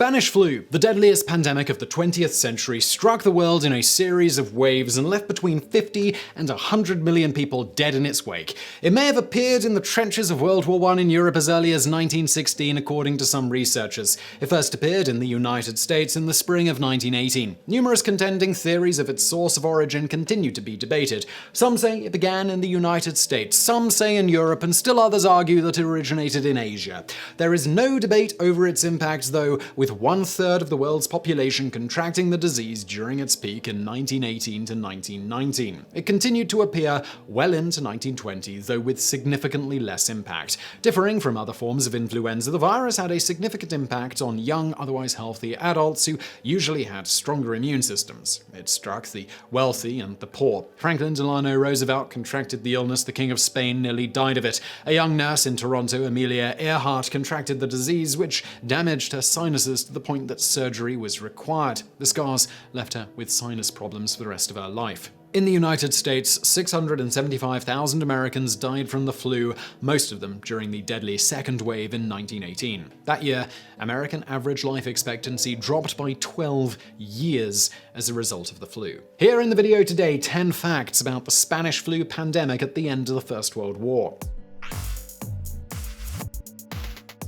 Spanish flu, the deadliest pandemic of the 20th century, struck the world in a series of waves and left between 50 and 100 million people dead in its wake. It may have appeared in the trenches of World War I in Europe as early as 1916, according to some researchers. It first appeared in the United States in the spring of 1918. Numerous contending theories of its source of origin continue to be debated. Some say it began in the United States, some say in Europe, and still others argue that it originated in Asia. There is no debate over its impact, though, with 1/3 of the world's population contracting the disease during its peak in 1918 to 1919. It continued to appear well into 1920, though with significantly less impact. Differing from other forms of influenza, the virus had a significant impact on young, otherwise healthy adults who usually had stronger immune systems. It struck the wealthy and the poor. Franklin Delano Roosevelt contracted the illness. The King of Spain nearly died of it. A young nurse in Toronto, Amelia Earhart, contracted the disease, which damaged her sinuses to the point that surgery was required. The scars left her with sinus problems for the rest of her life. In the United States, 675,000 Americans died from the flu, most of them during the deadly second wave in 1918. That year, American average life expectancy dropped by 12 years as a result of the flu. Here in the video today, 10 facts about the Spanish flu pandemic at the end of the First World War.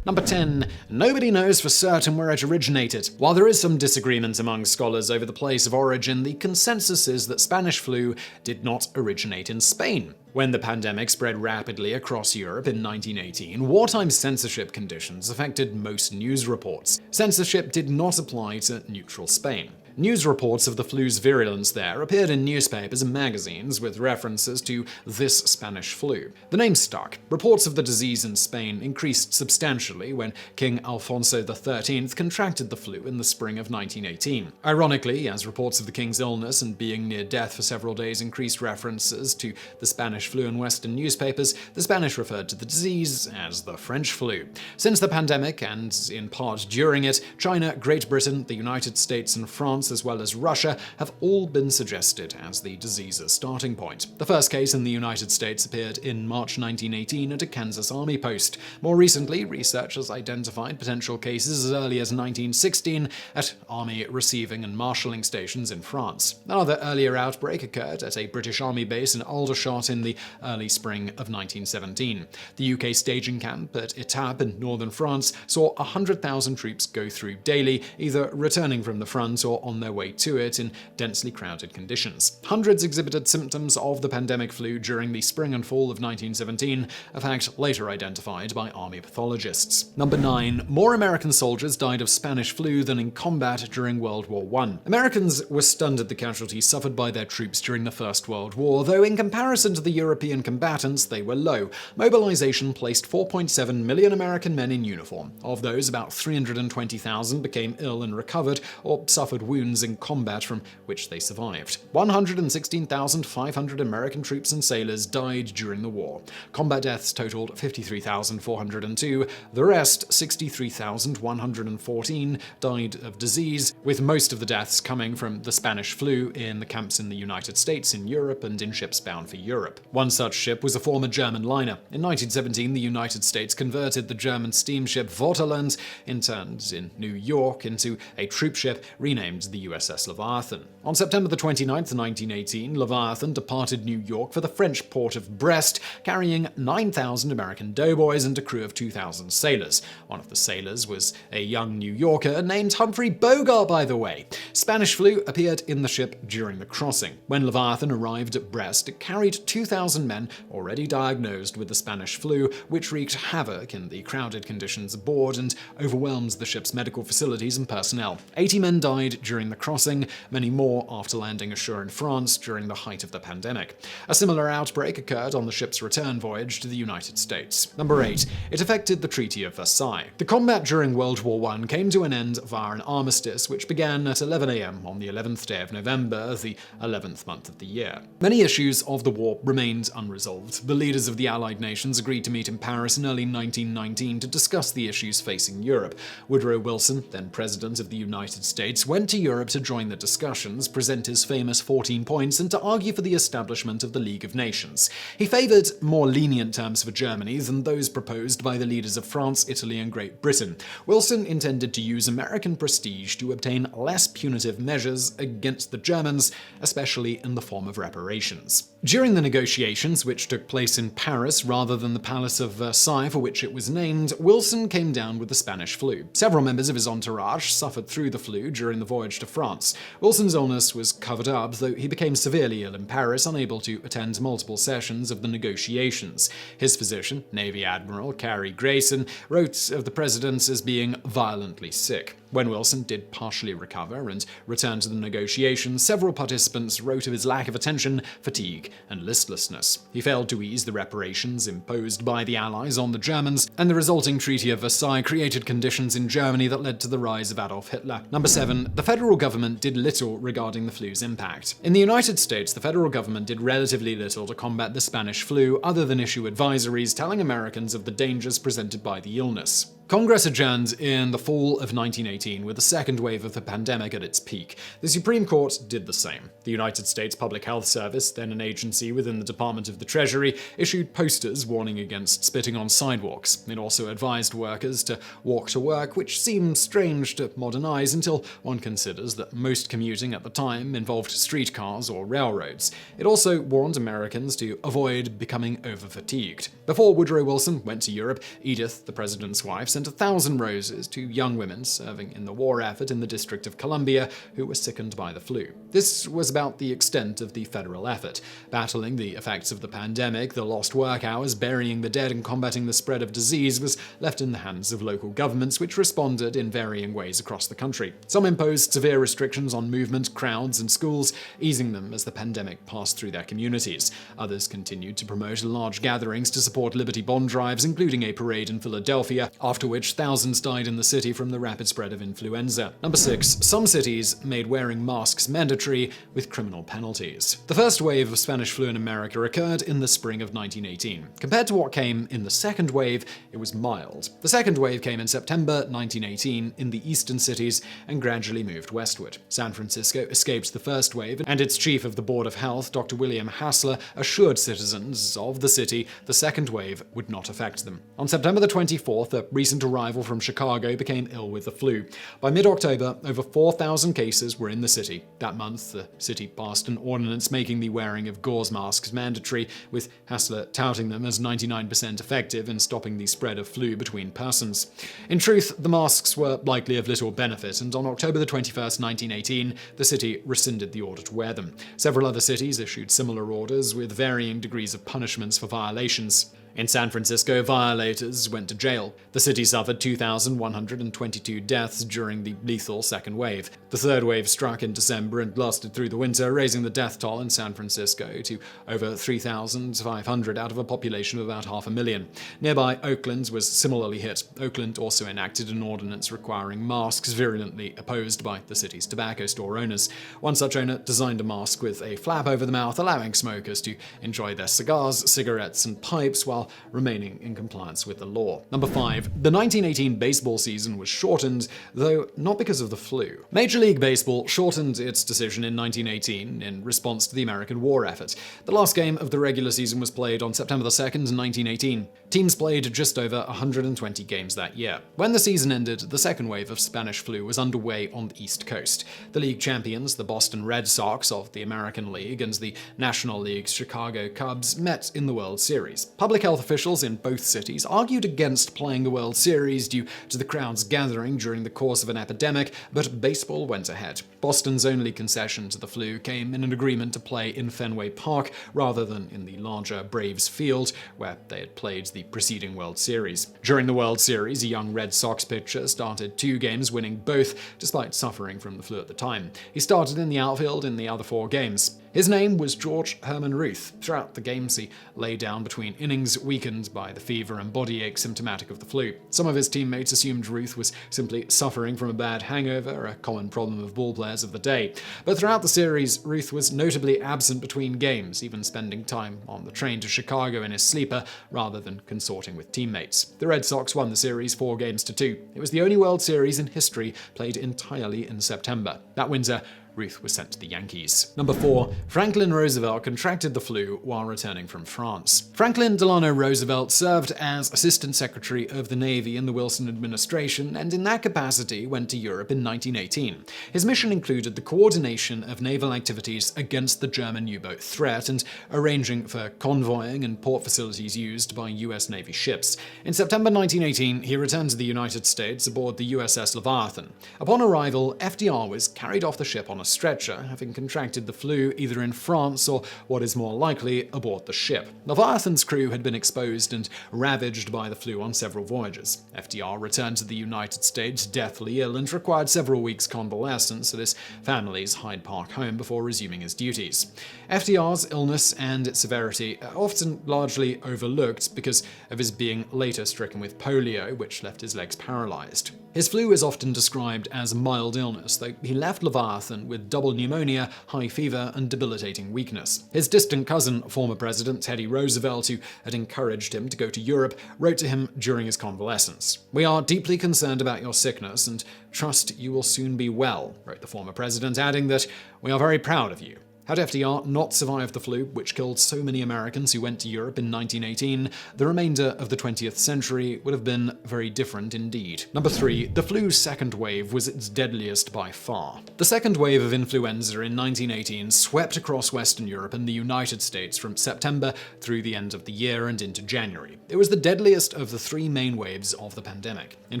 Number 10. Nobody knows for certain where it originated. While there is some disagreement among scholars over the place of origin, the consensus is that Spanish flu did not originate in Spain. When the pandemic spread rapidly across Europe in 1918, wartime censorship conditions affected most news reports. Censorship did not apply to neutral Spain. News reports of the flu's virulence there appeared in newspapers and magazines with references to this Spanish flu. The name stuck. Reports of the disease in Spain increased substantially when King Alfonso XIII contracted the flu in the spring of 1918. Ironically, as reports of the king's illness and being near death for several days increased references to the Spanish flu in Western newspapers, the Spanish referred to the disease as the French flu. Since the pandemic, and in part during it, China, Great Britain, the United States, and France, as well as Russia, have all been suggested as the disease's starting point. The first case in the United States appeared in March 1918 at a Kansas Army post. More recently, researchers identified potential cases as early as 1916 at Army receiving and marshalling stations in France. Another earlier outbreak occurred at a British Army base in Aldershot in the early spring of 1917. The UK staging camp at Etaples in northern France saw 100,000 troops go through daily, either returning from the front or on their way to it in densely crowded conditions. Hundreds exhibited symptoms of the pandemic flu during the spring and fall of 1917, a fact later identified by army pathologists. Number 9. More American soldiers died of Spanish flu than in combat during World War I. Americans were stunned at the casualties suffered by their troops during the First World War, though in comparison to the European combatants, they were low. Mobilization placed 4.7 million American men in uniform. Of those, about 320,000 became ill and recovered, or suffered wounds in combat from which they survived. 116,500 American troops and sailors died during the war. Combat deaths totaled 53,402. The rest, 63,114, died of disease, with most of the deaths coming from the Spanish flu in the camps in the United States, in Europe, and in ships bound for Europe. One such ship was a former German liner. In 1917, the United States converted the German steamship Vaterland, interned in New York, into a troop ship renamed the USS Leviathan. On September 29, 1918, Leviathan departed New York for the French port of Brest, carrying 9,000 American doughboys and a crew of 2,000 sailors. One of the sailors was a young New Yorker named Humphrey Bogart, by the way. Spanish flu appeared in the ship during the crossing. When Leviathan arrived at Brest, it carried 2,000 men already diagnosed with the Spanish flu, which wreaked havoc in the crowded conditions aboard and overwhelmed the ship's medical facilities and personnel. 80 men died during the crossing, many more after landing ashore in France during the height of the pandemic. A similar outbreak occurred on the ship's return voyage to the United States. Number 8. It affected the Treaty of Versailles. The combat during World War I came to an end via an armistice which began at 11 a.m. on the 11th day of November, the 11th month of the year. Many issues of the war remained unresolved. The leaders of the Allied nations agreed to meet in Paris in early 1919 to discuss the issues facing Europe. Woodrow Wilson, then President of the United States, went to Europe Europe to join the discussions, present his famous 14 points, and to argue for the establishment of the League of Nations. He favoured more lenient terms for Germany than those proposed by the leaders of France, Italy, and Great Britain. Wilson intended to use American prestige to obtain less punitive measures against the Germans, especially in the form of reparations. During the negotiations, which took place in Paris rather than the Palace of Versailles for which it was named, Wilson came down with the Spanish flu. Several members of his entourage suffered through the flu during the voyage to France. Wilson's illness was covered up, though he became severely ill in Paris, unable to attend multiple sessions of the negotiations. His physician, Navy Admiral Cary Grayson, wrote of the president as being violently sick. When Wilson did partially recover and return to the negotiations, several participants wrote of his lack of attention, fatigue, and listlessness. He failed to ease the reparations imposed by the Allies on the Germans, and the resulting Treaty of Versailles created conditions in Germany that led to the rise of Adolf Hitler. Number 7. The federal government did little regarding the flu's impact. In the United States, the federal government did relatively little to combat the Spanish flu, other than issue advisories telling Americans of the dangers presented by the illness. Congress adjourned in the fall of 1918 with the second wave of the pandemic at its peak. The Supreme Court did the same. The United States Public Health Service, then an agency within the Department of the Treasury, issued posters warning against spitting on sidewalks. It also advised workers to walk to work, which seems strange to modern eyes until one considers that most commuting at the time involved streetcars or railroads. It also warned Americans to avoid becoming overfatigued. Before Woodrow Wilson went to Europe, Edith, the president's wife, sent 1,000 roses to young women serving in the war effort in the District of Columbia who were sickened by the flu. This was about the extent of the federal effort. Battling the effects of the pandemic, the lost work hours, burying the dead, and combating the spread of disease was left in the hands of local governments, which responded in varying ways across the country. Some imposed severe restrictions on movement, crowds, and schools, easing them as the pandemic passed through their communities. Others continued to promote large gatherings to support Liberty Bond drives, including a parade in Philadelphia, after which thousands died in the city from the rapid spread of influenza. Number 6. Some cities made wearing masks mandatory with criminal penalties. The first wave of Spanish flu in America occurred in the spring of 1918. Compared to what came in the second wave, it was mild. The second wave came in September 1918 in the eastern cities and gradually moved westward. San Francisco escaped the first wave, and its chief of the Board of Health, Dr. William Hassler, assured citizens of the city the second wave would not affect them. On September the 24th, a recent arrival from Chicago became ill with the flu. By mid-October, over 4,000 cases were in the city. That month, the city passed an ordinance making the wearing of gauze masks mandatory, with Hassler touting them as 99% effective in stopping the spread of flu between persons. In truth, the masks were likely of little benefit, and on October the 21st, 1918, the city rescinded the order to wear them. Several other cities issued similar orders with varying degrees of punishments for violations. In San Francisco, violators went to jail. The city suffered 2,122 deaths during the lethal second wave. The third wave struck in December and lasted through the winter, raising the death toll in San Francisco to over 3,500 out of a population of about 500,000. Nearby, Oakland was similarly hit. Oakland also enacted an ordinance requiring masks, virulently opposed by the city's tobacco store owners. One such owner designed a mask with a flap over the mouth, allowing smokers to enjoy their cigars, cigarettes, and pipes while remaining in compliance with the law. Number 5. The 1918 baseball season was shortened, though not because of the flu. Major League Baseball shortened its decision in 1918 in response to the American war effort. The last game of the regular season was played on September 2nd, 1918. Teams played just over 120 games that year. When the season ended, the second wave of Spanish flu was underway on the East Coast. The league champions, the Boston Red Sox of the American League, and the National League's Chicago Cubs met in the World Series. Public health officials in both cities argued against playing the World Series due to the crowds gathering during the course of an epidemic, but baseball went ahead. Boston's only concession to the flu came in an agreement to play in Fenway Park rather than in the larger Braves Field, where they had played the preceding World Series. During the World Series, a young Red Sox pitcher started 2 games, winning both, despite suffering from the flu at the time. He started in the outfield in the other 4 games. His name was George Herman Ruth. Throughout the games, he lay down between innings, weakened by the fever and body ache symptomatic of the flu. Some of his teammates assumed Ruth was simply suffering from a bad hangover, a common problem of ball players of the day. But throughout the series, Ruth was notably absent between games, even spending time on the train to Chicago in his sleeper rather than consorting with teammates. The Red Sox won the series 4-2. It was the only World Series in history played entirely in September. That winter, Ruth was sent to the Yankees. Number 4. Franklin Roosevelt contracted the flu while returning from France. Franklin Delano Roosevelt served as Assistant Secretary of the Navy in the Wilson administration, and in that capacity went to Europe in 1918. His mission included the coordination of naval activities against the German U-boat threat and arranging for convoying and port facilities used by U.S. Navy ships. In September 1918, he returned to the United States aboard the USS Leviathan. Upon arrival, FDR was carried off the ship on a stretcher, having contracted the flu either in France or, what is more likely, aboard the ship. Leviathan's crew had been exposed and ravaged by the flu on several voyages. FDR returned to the United States deathly ill and required several weeks convalescence at his family's Hyde Park home before resuming his duties. FDR's illness and its severity are often largely overlooked because of his being later stricken with polio, which left his legs paralyzed. His flu is often described as a mild illness, though he left Leviathan with double pneumonia, high fever, and debilitating weakness. His distant cousin, former President Teddy Roosevelt, who had encouraged him to go to Europe, wrote to him during his convalescence. "We are deeply concerned about your sickness and trust you will soon be well," wrote the former president, adding that, "We are very proud of you." Had FDR not survived the flu, which killed so many Americans who went to Europe in 1918, the remainder of the 20th century would have been very different indeed. Number 3. The flu's second wave was its deadliest by far. The second wave of influenza in 1918 swept across Western Europe and the United States from September through the end of the year and into January. It was the deadliest of the 3 main waves of the pandemic. In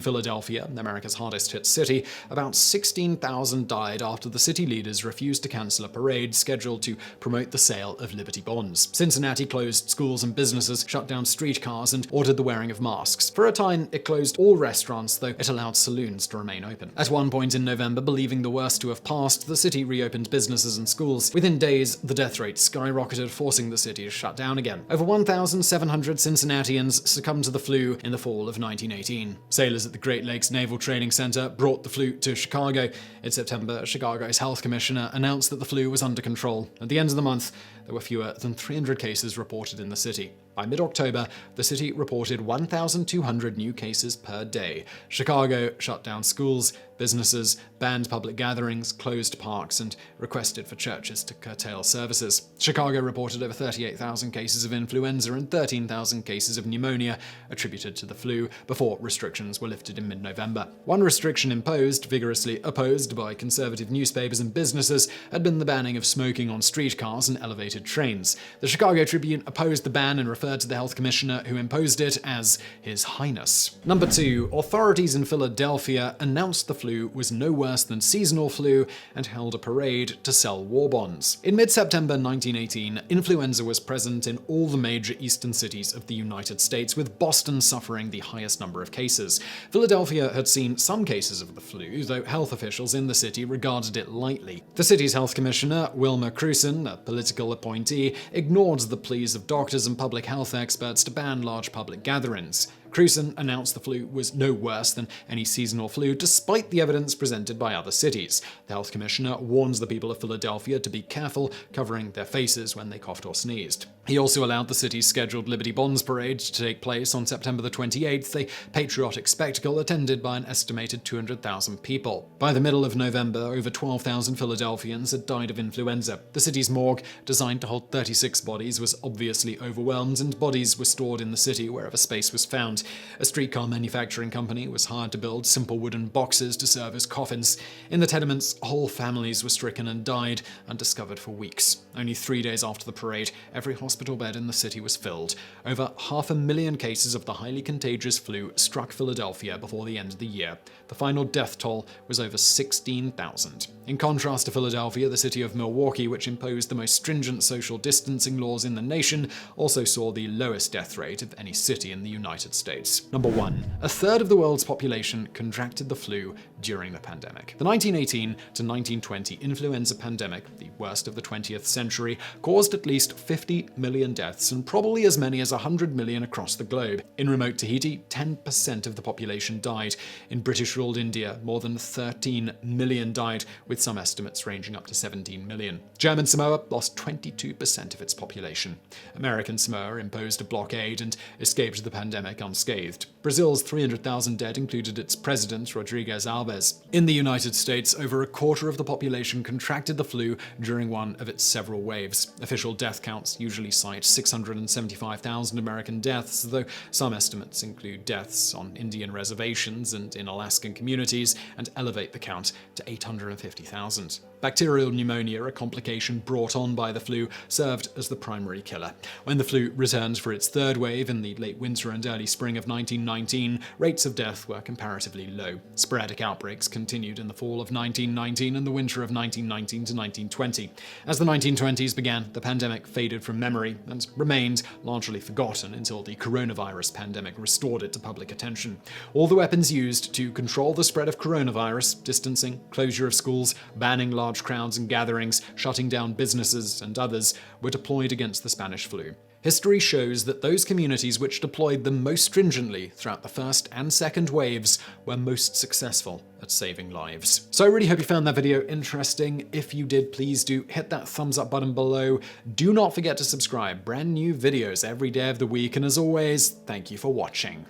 Philadelphia, America's hardest-hit city, about 16,000 died after the city leaders refused to cancel a parade scheduled to promote the sale of Liberty bonds. Cincinnati closed schools and businesses, shut down streetcars, and ordered the wearing of masks. For a time, it closed all restaurants, though it allowed saloons to remain open. At one point in November, believing the worst to have passed, the city reopened businesses and schools. Within days, the death rate skyrocketed, forcing the city to shut down again. Over 1,700 Cincinnatians succumbed to the flu in the fall of 1918. Sailors at the Great Lakes Naval Training Center brought the flu to Chicago. In September, Chicago's health commissioner announced that the flu was under control. At the end of the month, there were fewer than 300 cases reported in the city. By mid-October, the city reported 1,200 new cases per day. Chicago shut down schools, businesses, banned public gatherings, closed parks, and requested for churches to curtail services. Chicago reported over 38,000 cases of influenza and 13,000 cases of pneumonia attributed to the flu before restrictions were lifted in mid-November. One restriction imposed, vigorously opposed by conservative newspapers and businesses, had been the banning of smoking on streetcars and elevated trains. The Chicago Tribune opposed the ban and referred to the health commissioner who imposed it as His Highness. Number 2. Authorities in Philadelphia announced the flu was no worse than seasonal flu and held a parade to sell war bonds. In mid-September 1918, influenza was present in all the major eastern cities of the United States, with Boston suffering the highest number of cases. Philadelphia had seen some cases of the flu, though health officials in the city regarded it lightly. The city's health commissioner, Wilmer Cruson, a political appointee, ignored the pleas of doctors and public health experts to ban large public gatherings. Cruson announced the flu was no worse than any seasonal flu, despite the evidence presented by other cities. The health commissioner warns the people of Philadelphia to be careful covering their faces when they coughed or sneezed. He also allowed the city's scheduled Liberty Bonds parade to take place on September the 28th, a patriotic spectacle attended by an estimated 200,000 people. By the middle of November, over 12,000 Philadelphians had died of influenza. The city's morgue, designed to hold 36 bodies, was obviously overwhelmed, and bodies were stored in the city wherever space was found. A streetcar manufacturing company was hired to build simple wooden boxes to serve as coffins. In the tenements, whole families were stricken and died, undiscovered for weeks. Only 3 days after the parade, every hospital bed in the city was filled. Over 500,000 cases of the highly contagious flu struck Philadelphia before the end of the year. The final death toll was over 16,000. In contrast to Philadelphia, the city of Milwaukee, which imposed the most stringent social distancing laws in the nation, also saw the lowest death rate of any city in the United States. States. Number 1. A third of the world's population contracted the flu during the pandemic. The 1918 to 1920 influenza pandemic, the worst of the 20th century, caused at least 50 million deaths and probably as many as 100 million across the globe. In remote Tahiti, 10% of the population died. In British ruled India, more than 13 million died, with some estimates ranging up to 17 million. German Samoa lost 22% of its population. American Samoa imposed a blockade and escaped the pandemic unscathed. Brazil's 300,000 dead included its president, Rodrigues Alves. In the United States, over a quarter of the population contracted the flu during one of its several waves. Official death counts usually cite 675,000 American deaths, though some estimates include deaths on Indian reservations and in Alaskan communities and elevate the count to 850,000. Bacterial pneumonia, a complication brought on by the flu, served as the primary killer. When the flu returned for its third wave in the late winter and early spring of 1919, rates of death were comparatively low. Sporadic outbreaks continued in the fall of 1919 and the winter of 1919 to 1920. As the 1920s began, the pandemic faded from memory and remained largely forgotten until the coronavirus pandemic restored it to public attention. All the weapons used to control the spread of coronavirus, distancing, closure of schools, banning large crowds and gatherings, shutting down businesses, and others, were deployed against the Spanish flu. History shows that those communities which deployed them most stringently throughout the first and second waves were most successful at saving lives. So I really hope you found that video interesting. If you did, please do hit that thumbs up button below. Do not forget to subscribe. Brand new videos every day of the week, and as always, thank you for watching.